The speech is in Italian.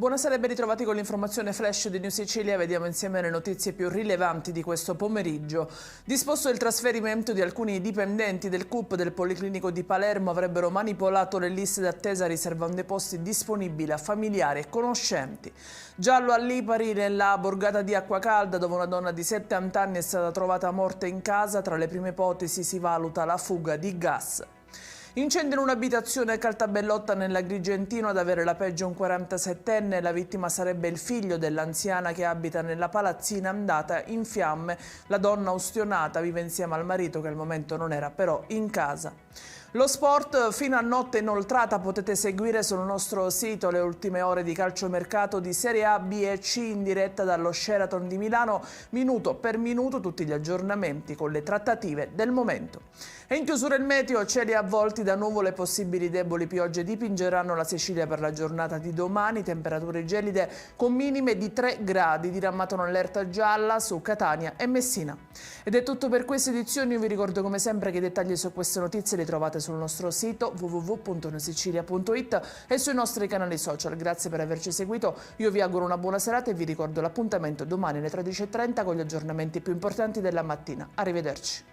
Buonasera e ben ritrovati con l'informazione flash di New Sicilia. Vediamo insieme le notizie più rilevanti di questo pomeriggio. Disposto il trasferimento di alcuni dipendenti del CUP del Policlinico di Palermo, avrebbero manipolato le liste d'attesa riservando i posti disponibili a familiari e conoscenti. Giallo a Lipari, nella borgata di Acquacalda, dove una donna di 70 anni è stata trovata morta in casa. Tra le prime ipotesi si valuta la fuga di gas. Incendio in un'abitazione a Caltabellotta nell'Agrigentino, ad avere la peggio un 47enne. La vittima sarebbe il figlio dell'anziana che abita nella palazzina andata in fiamme. La donna ustionata vive insieme al marito, che al momento non era però in casa. Lo sport fino a notte inoltrata. Potete seguire sul nostro sito le ultime ore di calciomercato di Serie A, B e C in diretta dallo Sheraton di Milano, minuto per minuto tutti gli aggiornamenti con le trattative del momento. E in chiusura il meteo, cieli avvolti da nuvole, possibili deboli piogge dipingeranno la Sicilia per la giornata di domani, temperature gelide con minime di 3 gradi, diramato allerta gialla su Catania e Messina. Ed è tutto per queste edizioni. Io vi ricordo come sempre che i dettagli su queste notizie li trovate sul nostro sito www.newsicilia.it e sui nostri canali social. Grazie per averci seguito, io vi auguro una buona serata e vi ricordo l'appuntamento domani alle 13:30 con gli aggiornamenti più importanti della mattina. Arrivederci.